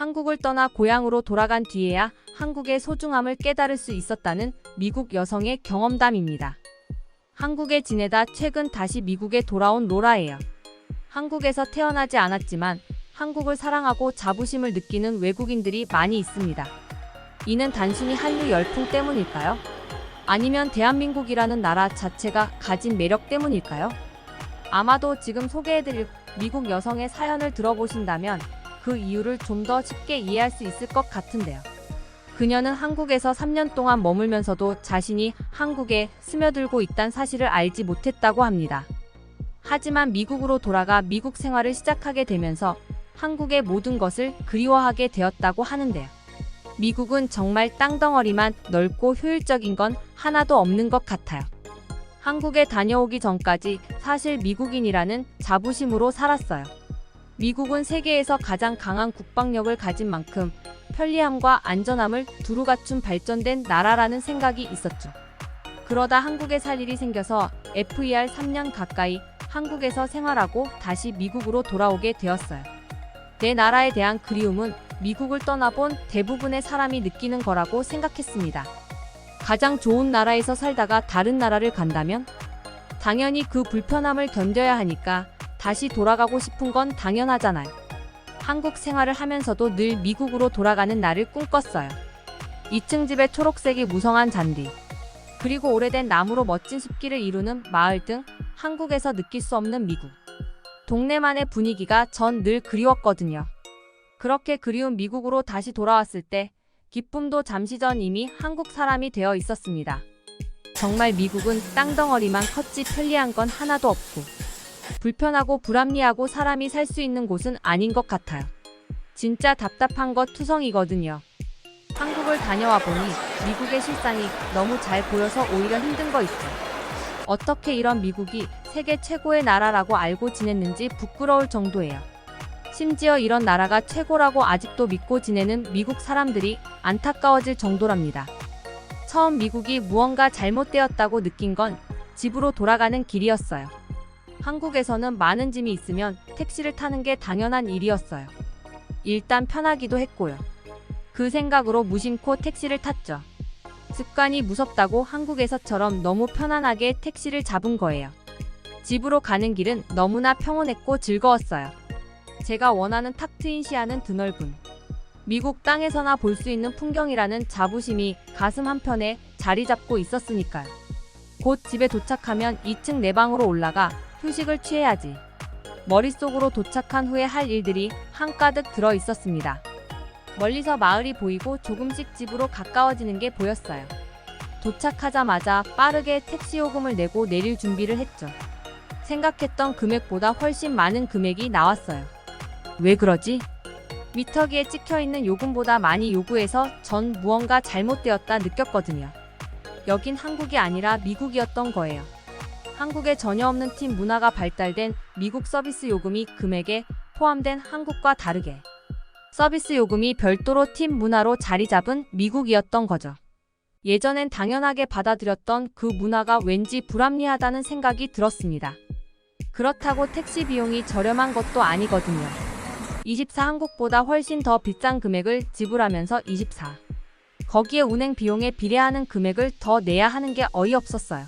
한국을 떠나 고향으로 돌아간 뒤에야 한국의 소중함을 깨달을 수 있었다는 미국 여성의 경험담입니다. 한국에 지내다 최근 다시 미국에 돌아온 로라예요. 한국에서 태어나지 않았지만 한국을 사랑하고 자부심을 느끼는 외국인들이 많이 있습니다. 이는 단순히 한류 열풍 때문일까요? 아니면 대한민국이라는 나라 자체가 가진 매력 때문일까요? 아마도 지금 소개해드릴 미국 여성의 사연을 들어보신다면 그 이유를 좀 더 쉽게 이해할 수 있을 것 같은데요. 그녀는 한국에서 3년 동안 머물면서도 자신이 한국에 스며들고 있다는 사실을 알지 못했다고 합니다. 하지만 미국으로 돌아가 미국 생활을 시작하게 되면서 한국의 모든 것을 그리워하게 되었다고 하는데요. 미국은 정말 땅덩어리만 넓고 효율적인 건 하나도 없는 것 같아요. 한국에 다녀오기 전까지 사실 미국인이라는 자부심으로 살았어요. 미국은 세계에서 가장 강한 국방력을 가진 만큼 편리함과 안전함을 두루 갖춘 발전된 나라라는 생각이 있었죠. 그러다 한국에 살 일이 생겨서 FER 3년 가까이 한국에서 생활하고 다시 미국으로 돌아오게 되었어요. 내 나라에 대한 그리움은 미국을 떠나본 대부분의 사람이 느끼는 거라고 생각했습니다. 가장 좋은 나라에서 살다가 다른 나라를 간다면? 당연히 그 불편함을 견뎌야 하니까 다시 돌아가고 싶은 건 당연하잖아요. 한국 생활을 하면서도 늘 미국으로 돌아가는 날을 꿈꿨어요. 2층 집에 초록색이 무성한 잔디, 그리고 오래된 나무로 멋진 숲길을 이루는 마을 등 한국에서 느낄 수 없는 미국. 동네만의 분위기가 전 늘 그리웠거든요. 그렇게 그리운 미국으로 다시 돌아왔을 때 기쁨도 잠시 전 이미 한국 사람이 되어 있었습니다. 정말 미국은 땅덩어리만 컸지 편리한 건 하나도 없고 불편하고 불합리하고 사람이 살 수 있는 곳은 아닌 것 같아요. 진짜 답답한 것 투성이거든요. 한국을 다녀와 보니 미국의 실상이 너무 잘 보여서 오히려 힘든 거 있죠. 어떻게 이런 미국이 세계 최고의 나라라고 알고 지냈는지 부끄러울 정도예요. 심지어 이런 나라가 최고라고 아직도 믿고 지내는 미국 사람들이 안타까워질 정도랍니다. 처음 미국이 무언가 잘못되었다고 느낀 건 집으로 돌아가는 길이었어요. 한국에서는 많은 짐이 있으면 택시를 타는 게 당연한 일이었어요. 일단 편하기도 했고요. 그 생각으로 무심코 택시를 탔죠. 습관이 무섭다고 한국에서처럼 너무 편안하게 택시를 잡은 거예요. 집으로 가는 길은 너무나 평온했고 즐거웠어요. 제가 원하는 탁 트인 시야는 드넓은 미국 땅에서나 볼 수 있는 풍경이라는 자부심이 가슴 한편에 자리 잡고 있었으니까요. 곧 집에 도착하면 2층 내 방으로 올라가 휴식을 취해야지. 머릿속으로 도착한 후에 할 일들이 한가득 들어 있었습니다. 멀리서 마을이 보이고 조금씩 집으로 가까워지는 게 보였어요. 도착하자마자 빠르게 택시 요금을 내고 내릴 준비를 했죠. 생각했던 금액보다 훨씬 많은 금액이 나왔어요. 왜 그러지? 미터기에 찍혀있는 요금보다 많이 요구해서 전 무언가 잘못되었다 느꼈거든요. 여긴 한국이 아니라 미국이었던 거예요. 한국에 전혀 없는 팁 문화가 발달된 미국 서비스 요금이 금액에 포함된 한국과 다르게 서비스 요금이 별도로 팁 문화로 자리 잡은 미국이었던 거죠. 예전엔 당연하게 받아들였던 그 문화가 왠지 불합리하다는 생각이 들었습니다. 그렇다고 택시 비용이 저렴한 것도 아니거든요. 24 한국보다 훨씬 더 비싼 금액을 지불하면서 24. 거기에 운행 비용에 비례하는 금액을 더 내야 하는 게 어이없었어요.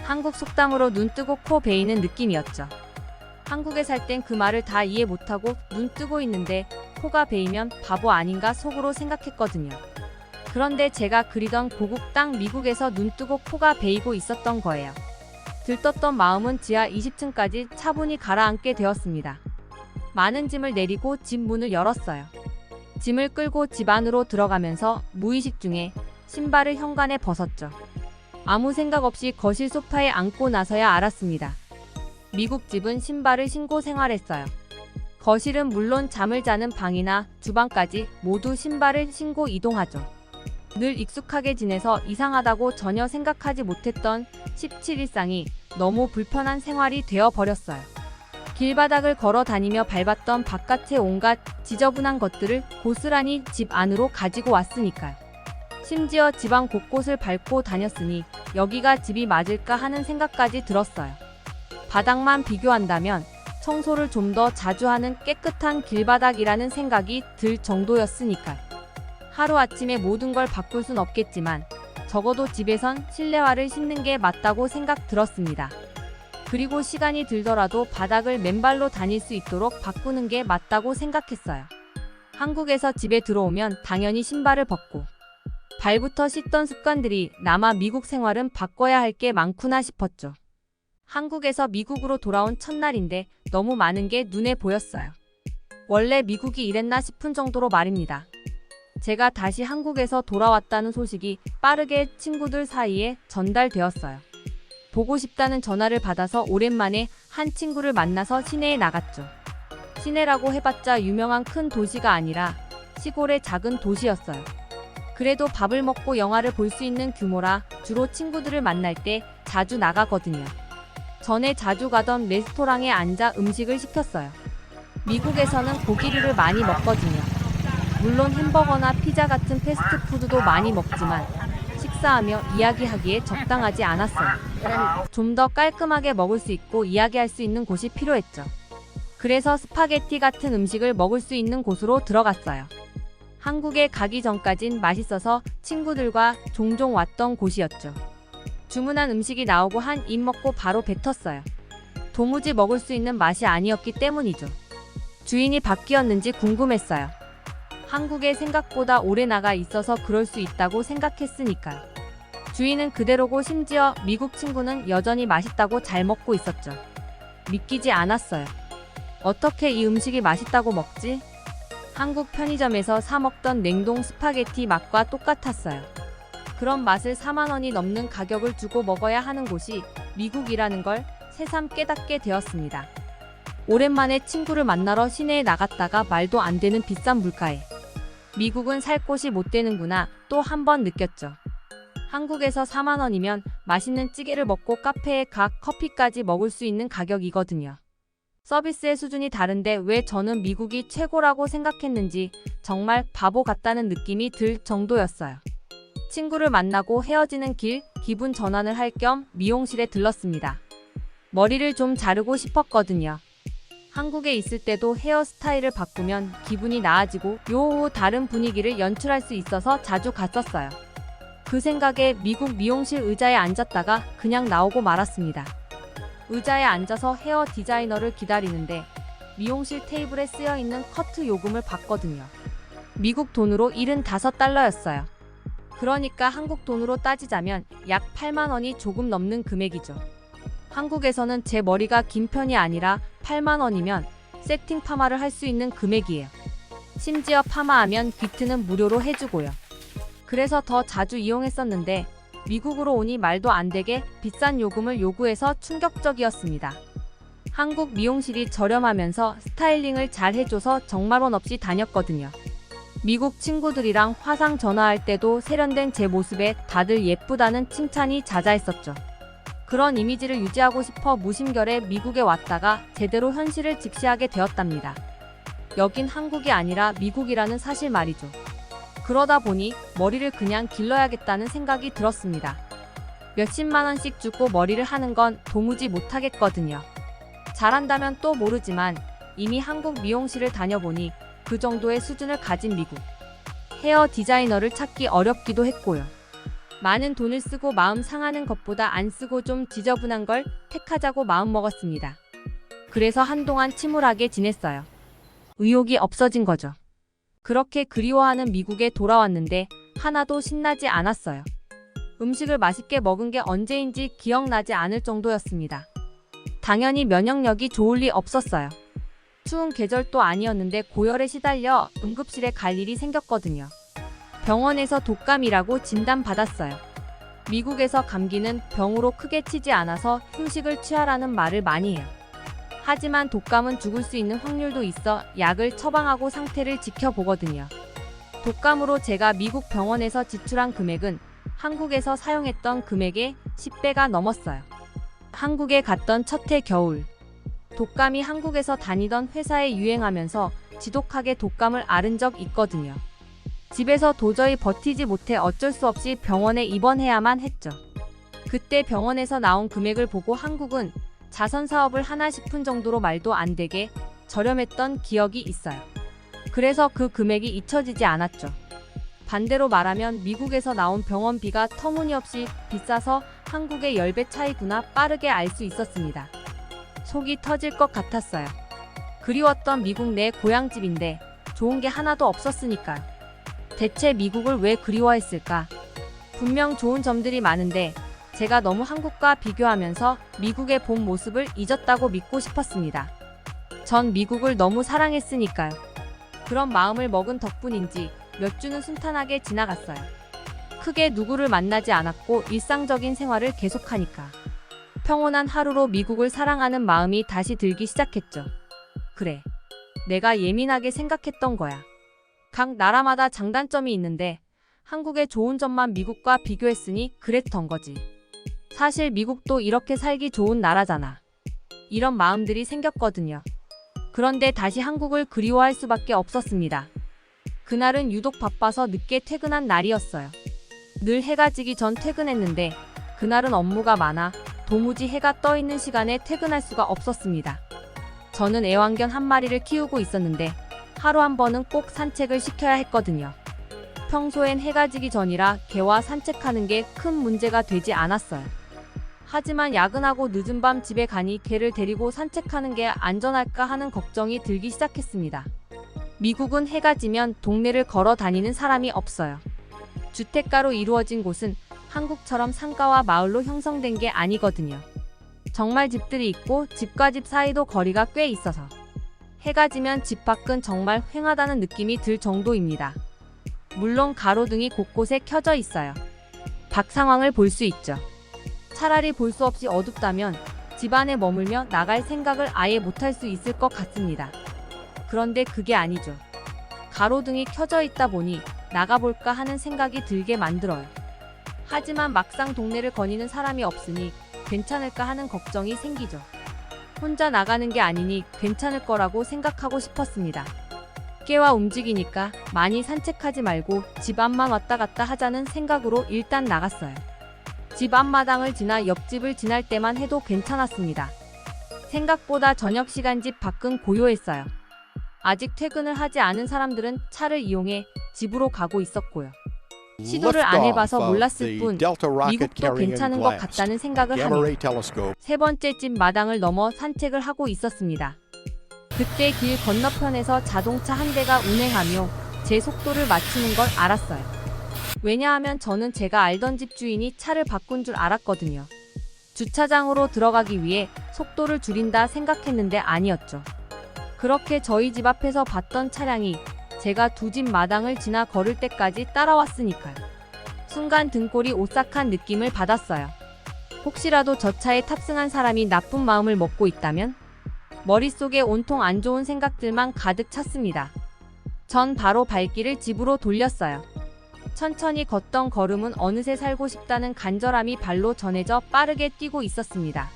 한국 속담으로 눈 뜨고 코 베이는 느낌이었죠. 한국에 살 땐 그 말을 다 이해 못하고 눈 뜨고 있는데 코가 베이면 바보 아닌가 속으로 생각했거든요. 그런데 제가 그리던 고국 땅 미국에서 눈 뜨고 코가 베이고 있었던 거예요. 들떴던 마음은 지하 20층까지 차분히 가라앉게 되었습니다. 많은 짐을 내리고 집 문을 열었어요. 짐을 끌고 집 안으로 들어가면서 무의식 중에 신발을 현관에 벗었죠. 아무 생각 없이 거실 소파에 앉고 나서야 알았습니다. 미국 집은 신발을 신고 생활했어요. 거실은 물론 잠을 자는 방이나 주방까지 모두 신발을 신고 이동하죠. 늘 익숙하게 지내서 이상하다고 전혀 생각하지 못했던 17일상이 너무 불편한 생활이 되어버렸어요. 길바닥을 걸어 다니며 밟았던 바깥의 온갖 지저분한 것들을 고스란히 집 안으로 가지고 왔으니까요. 심지어 집안 곳곳을 밟고 다녔으니 여기가 집이 맞을까 하는 생각까지 들었어요. 바닥만 비교한다면 청소를 좀 더 자주 하는 깨끗한 길바닥이라는 생각이 들 정도였으니까. 하루아침에 모든 걸 바꿀 순 없겠지만 적어도 집에선 실내화를 신는 게 맞다고 생각 들었습니다. 그리고 시간이 들더라도 바닥을 맨발로 다닐 수 있도록 바꾸는 게 맞다고 생각했어요. 한국에서 집에 들어오면 당연히 신발을 벗고 발부터 씻던 습관들이 남아 미국 생활은 바꿔야 할 게 많구나 싶었죠. 한국에서 미국으로 돌아온 첫날인데 너무 많은 게 눈에 보였어요. 원래 미국이 이랬나 싶은 정도로 말입니다. 제가 다시 한국에서 돌아왔다는 소식이 빠르게 친구들 사이에 전달되었어요. 보고 싶다는 전화를 받아서 오랜만에 한 친구를 만나서 시내에 나갔죠. 시내라고 해봤자 유명한 큰 도시가 아니라 시골의 작은 도시였어요. 그래도 밥을 먹고 영화를 볼 수 있는 규모라 주로 친구들을 만날 때 자주 나가거든요. 전에 자주 가던 레스토랑에 앉아 음식을 시켰어요. 미국에서는 고기류를 많이 먹거든요. 물론 햄버거나 피자 같은 패스트푸드도 많이 먹지만 식사하며 이야기하기에 적당하지 않았어요. 좀 더 깔끔하게 먹을 수 있고 이야기할 수 있는 곳이 필요했죠. 그래서 스파게티 같은 음식을 먹을 수 있는 곳으로 들어갔어요. 한국에 가기 전까진 맛있어서 친구들과 종종 왔던 곳이었죠. 주문한 음식이 나오고 한 입 먹고 바로 뱉었어요. 도무지 먹을 수 있는 맛이 아니었기 때문이죠. 주인이 바뀌었는지 궁금했어요. 한국에 생각보다 오래 나가 있어서 그럴 수 있다고 생각했으니까요. 주인은 그대로고 심지어 미국 친구는 여전히 맛있다고 잘 먹고 있었죠. 믿기지 않았어요. 어떻게 이 음식이 맛있다고 먹지? 한국 편의점에서 사 먹던 냉동 스파게티 맛과 똑같았어요. 그런 맛을 4만 원이 넘는 가격을 주고 먹어야 하는 곳이 미국이라는 걸 새삼 깨닫게 되었습니다. 오랜만에 친구를 만나러 시내에 나갔다가 말도 안 되는 비싼 물가에 미국은 살 곳이 못 되는구나 또 한 번 느꼈죠. 한국에서 4만 원이면 맛있는 찌개를 먹고 카페에 가 커피까지 먹을 수 있는 가격이거든요. 서비스의 수준이 다른데 왜 저는 미국이 최고라고 생각했는지 정말 바보 같다는 느낌이 들 정도였어요. 친구를 만나고 헤어지는 길 기분 전환을 할 겸 미용실에 들렀습니다. 머리를 좀 자르고 싶었거든요. 한국에 있을 때도 헤어스타일을 바꾸면 기분이 나아지고 다른 분위기를 연출할 수 있어서 자주 갔었어요. 그 생각에 미국 미용실 의자에 앉았다가 그냥 나오고 말았습니다. 의자에 앉아서 헤어 디자이너를 기다리는데 미용실 테이블에 쓰여있는 커트 요금을 봤거든요. 미국 돈으로 75달러였어요. 그러니까 한국 돈으로 따지자면 약 8만 원이 조금 넘는 금액이죠. 한국에서는 제 머리가 긴 편이 아니라 8만 원이면 세팅 파마를 할 수 있는 금액이에요. 심지어 파마하면 귀트는 무료로 해주고요. 그래서 더 자주 이용했었는데 미국으로 오니 말도 안 되게 비싼 요금을 요구해서 충격적이었습니다. 한국 미용실이 저렴하면서 스타일링을 잘 해줘서 정말 없이 다녔거든요. 미국 친구들이랑 화상 전화할 때도 세련된 제 모습에 다들 예쁘다는 칭찬이 자자했었죠. 그런 이미지를 유지하고 싶어 무심결에 미국에 왔다가 제대로 현실을 직시하게 되었답니다. 여긴 한국이 아니라 미국이라는 사실 말이죠. 그러다 보니 머리를 그냥 길러야겠다는 생각이 들었습니다. 몇십만 원씩 주고 머리를 하는 건 도무지 못하겠거든요. 잘한다면 또 모르지만 이미 한국 미용실을 다녀보니 그 정도의 수준을 가진 미국 헤어 디자이너를 찾기 어렵기도 했고요. 많은 돈을 쓰고 마음 상하는 것보다 안 쓰고 좀 지저분한 걸 택하자고 마음먹었습니다. 그래서 한동안 침울하게 지냈어요. 의욕이 없어진 거죠. 그렇게 그리워하는 미국에 돌아왔는데 하나도 신나지 않았어요. 음식을 맛있게 먹은 게 언제인지 기억나지 않을 정도였습니다. 당연히 면역력이 좋을 리 없었어요. 추운 계절도 아니었는데 고열에 시달려 응급실에 갈 일이 생겼거든요. 병원에서 독감이라고 진단받았어요. 미국에서 감기는 병으로 크게 치지 않아서 휴식을 취하라는 말을 많이 해요. 하지만 독감은 죽을 수 있는 확률도 있어 약을 처방하고 상태를 지켜보거든요. 독감으로 제가 미국 병원에서 지출한 금액은 한국에서 사용했던 금액의 10배가 넘었어요. 한국에 갔던 첫 해 겨울, 독감이 한국에서 다니던 회사에 유행하면서 지독하게 독감을 앓은 적 있거든요. 집에서 도저히 버티지 못해 어쩔 수 없이 병원에 입원해야만 했죠. 그때 병원에서 나온 금액을 보고 한국은 자선 사업을 하나 싶은 정도로 말도 안 되게 저렴했던 기억이 있어요. 그래서 그 금액이 잊혀지지 않았죠. 반대로 말하면 미국에서 나온 병원비가 터무니없이 비싸서 한국의 10배 차이구나 빠르게 알 수 있었습니다. 속이 터질 것 같았어요. 그리웠던 미국 내 고향집인데 좋은 게 하나도 없었으니까요. 대체 미국을 왜 그리워했을까? 분명 좋은 점들이 많은데 제가 너무 한국과 비교하면서 미국의 본 모습을 잊었다고 믿고 싶었습니다. 전 미국을 너무 사랑했으니까요. 그런 마음을 먹은 덕분인지 몇 주는 순탄하게 지나갔어요. 크게 누구를 만나지 않았고 일상적인 생활을 계속하니까. 평온한 하루로 미국을 사랑하는 마음이 다시 들기 시작했죠. 그래, 내가 예민하게 생각했던 거야. 각 나라마다 장단점이 있는데 한국의 좋은 점만 미국과 비교했으니 그랬던 거지. 사실 미국도 이렇게 살기 좋은 나라잖아. 이런 마음들이 생겼거든요. 그런데 다시 한국을 그리워할 수밖에 없었습니다. 그날은 유독 바빠서 늦게 퇴근한 날이었어요. 늘 해가 지기 전 퇴근했는데 그날은 업무가 많아 도무지 해가 떠 있는 시간에 퇴근할 수가 없었습니다. 저는 애완견 한 마리를 키우고 있었는데 하루 한 번은 꼭 산책을 시켜야 했거든요. 평소엔 해가 지기 전이라 개와 산책하는 게 큰 문제가 되지 않았어요. 하지만 야근하고 늦은 밤 집에 가니 개를 데리고 산책하는 게 안전할까 하는 걱정이 들기 시작했습니다. 미국은 해가 지면 동네를 걸어 다니는 사람이 없어요. 주택가로 이루어진 곳은 한국처럼 상가와 마을로 형성된 게 아니거든요. 정말 집들이 있고 집과 집 사이도 거리가 꽤 있어서 해가 지면 집 밖은 정말 휑하다는 느낌이 들 정도입니다. 물론 가로등이 곳곳에 켜져 있어요. 밖 상황을 볼 수 있죠. 차라리 볼 수 없이 어둡다면 집 안에 머물며 나갈 생각을 아예 못할 수 있을 것 같습니다. 그런데 그게 아니죠. 가로등이 켜져 있다 보니 나가볼까 하는 생각이 들게 만들어요. 하지만 막상 동네를 거니는 사람이 없으니 괜찮을까 하는 걱정이 생기죠. 혼자 나가는 게 아니니 괜찮을 거라고 생각하고 싶었습니다. 깨와 움직이니까 많이 산책하지 말고 집 앞만 왔다 갔다 하자는 생각으로 일단 나갔어요. 집 앞마당을 지나 옆집을 지날 때만 해도 괜찮았습니다. 생각보다 저녁 시간 집 밖은 고요했어요. 아직 퇴근을 하지 않은 사람들은 차를 이용해 집으로 가고 있었고요. 시도를 안 해봐서 몰랐을 뿐 미국도 괜찮은 것 같다는 생각을 하며 세 번째 집 마당을 넘어 산책을 하고 있었습니다. 그때 길 건너편에서 자동차 한 대가 운행하며 제 속도를 맞추는 걸 알았어요. 왜냐하면 저는 제가 알던 집 주인이 차를 바꾼 줄 알았거든요. 주차장으로 들어가기 위해 속도를 줄인다 생각했는데 아니었죠. 그렇게 저희 집 앞에서 봤던 차량이 제가 두 집 마당을 지나 걸을 때까지 따라왔으니까요. 순간 등골이 오싹한 느낌을 받았어요. 혹시라도 저 차에 탑승한 사람이 나쁜 마음을 먹고 있다면? 머릿속에 온통 안 좋은 생각들만 가득 찼습니다. 전 바로 발길을 집으로 돌렸어요. 천천히 걷던 걸음은 어느새 살고 싶다는 간절함이 발로 전해져 빠르게 뛰고 있었습니다.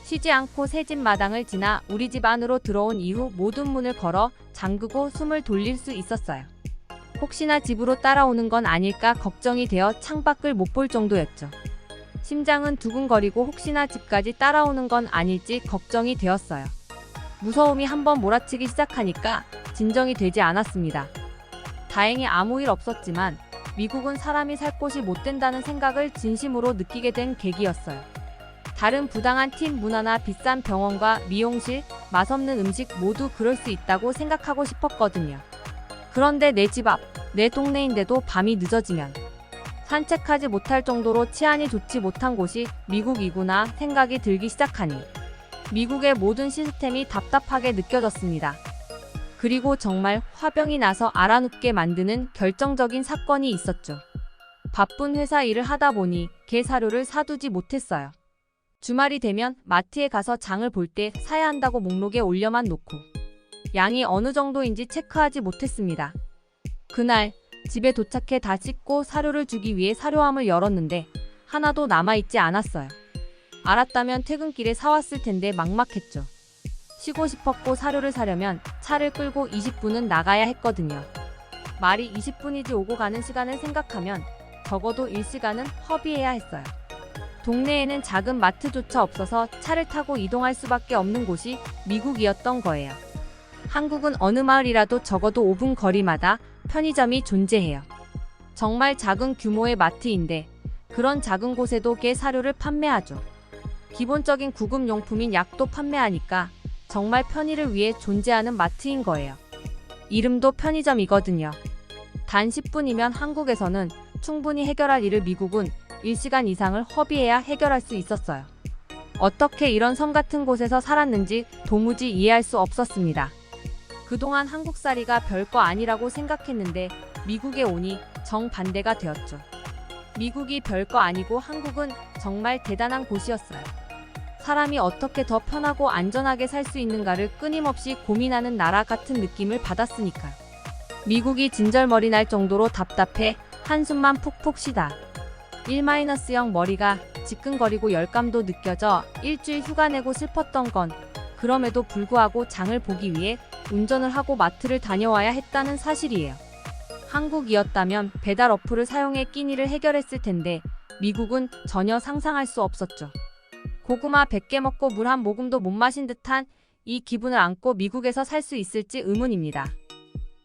쉬지 않고 새 집 마당을 지나 우리 집 안으로 들어온 이후 모든 문을 걸어 잠그고 숨을 돌릴 수 있었어요. 혹시나 집으로 따라오는 건 아닐까 걱정이 되어 창밖을 못 볼 정도였죠. 심장은 두근거리고 혹시나 집까지 따라오는 건 아닐지 걱정이 되었어요. 무서움이 한번 몰아치기 시작하니까 진정이 되지 않았습니다. 다행히 아무 일 없었지만 미국은 사람이 살 곳이 못 된다는 생각을 진심으로 느끼게 된 계기였어요. 다른 부당한 팀 문화나 비싼 병원과 미용실, 맛없는 음식 모두 그럴 수 있다고 생각하고 싶었거든요. 그런데 내 집 앞, 내 동네인데도 밤이 늦어지면 산책하지 못할 정도로 치안이 좋지 못한 곳이 미국이구나 생각이 들기 시작하니 미국의 모든 시스템이 답답하게 느껴졌습니다. 그리고 정말 화병이 나서 알아눕게 만드는 결정적인 사건이 있었죠. 바쁜 회사 일을 하다 보니 개 사료를 사두지 못했어요. 주말이 되면 마트에 가서 장을 볼 때 사야 한다고 목록에 올려만 놓고 양이 어느 정도인지 체크하지 못했습니다. 그날 집에 도착해 다 씻고 사료를 주기 위해 사료함을 열었는데 하나도 남아있지 않았어요. 알았다면 퇴근길에 사왔을 텐데 막막했죠. 쉬고 싶었고 사료를 사려면 차를 끌고 20분은 나가야 했거든요. 말이 20분이지 오고 가는 시간을 생각하면 적어도 1시간은 허비해야 했어요. 동네에는 작은 마트조차 없어서 차를 타고 이동할 수밖에 없는 곳이 미국이었던 거예요. 한국은 어느 마을이라도 적어도 5분 거리마다 편의점이 존재해요. 정말 작은 규모의 마트인데 그런 작은 곳에도 개 사료를 판매하죠. 기본적인 구급용품인 약도 판매하니까 정말 편의를 위해 존재하는 마트인 거예요. 이름도 편의점이거든요. 단 10분이면 한국에서는 충분히 해결할 일을 미국은 1시간 이상을 허비해야 해결할 수 있었어요. 어떻게 이런 섬 같은 곳에서 살았는지 도무지 이해할 수 없었습니다. 그동안 한국살이가 별거 아니라고 생각했는데 미국에 오니 정반대가 되었죠. 미국이 별거 아니고 한국은 정말 대단한 곳이었어요. 사람이 어떻게 더 편하고 안전하게 살 수 있는가를 끊임없이 고민하는 나라 같은 느낌을 받았으니까요. 미국이 진절머리 날 정도로 답답해 한숨만 푹푹 쉬다. 1-0 머리가 지끈거리고 열감도 느껴져 일주일 휴가 내고 슬펐던 건 그럼에도 불구하고 장을 보기 위해 운전을 하고 마트를 다녀와야 했다는 사실이에요. 한국이었다면 배달 어플을 사용해 끼니를 해결했을 텐데 미국은 전혀 상상할 수 없었죠. 고구마 100개 먹고 물 한 모금도 못 마신 듯한 이 기분을 안고 미국에서 살 수 있을지 의문입니다.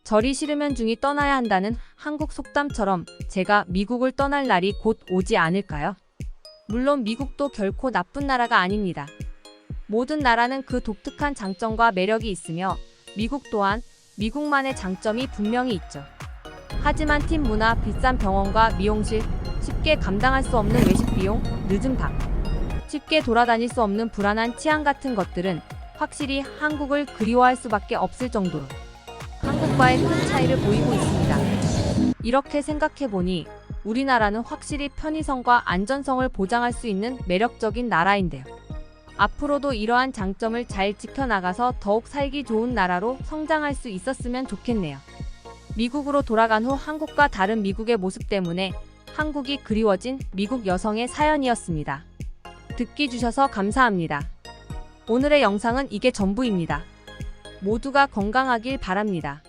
절이 싫으면 중이 떠나야 한다는 한국 속담처럼 제가 미국을 떠날 날이 곧 오지 않을까요? 물론 미국도 결코 나쁜 나라가 아닙니다. 모든 나라는 그 독특한 장점과 매력이 있으며 미국 또한 미국만의 장점이 분명히 있죠. 하지만 팀 문화, 비싼 병원과 미용실, 쉽게 감당할 수 없는 외식 비용, 늦은 밥, 쉽게 돌아다닐 수 없는 불안한 치안 같은 것들은 확실히 한국을 그리워할 수밖에 없을 정도로 한국과의 큰 차이를 보이고 있습니다. 이렇게 생각해보니 우리나라는 확실히 편의성과 안전성을 보장할 수 있는 매력적인 나라인데요. 앞으로도 이러한 장점을 잘 지켜나가서 더욱 살기 좋은 나라로 성장할 수 있었으면 좋겠네요. 미국으로 돌아간 후 한국과 다른 미국의 모습 때문에 한국이 그리워진 미국 여성의 사연이었습니다. 듣기 주셔서 감사합니다. 오늘의 영상은 이게 전부입니다. 모두가 건강하길 바랍니다.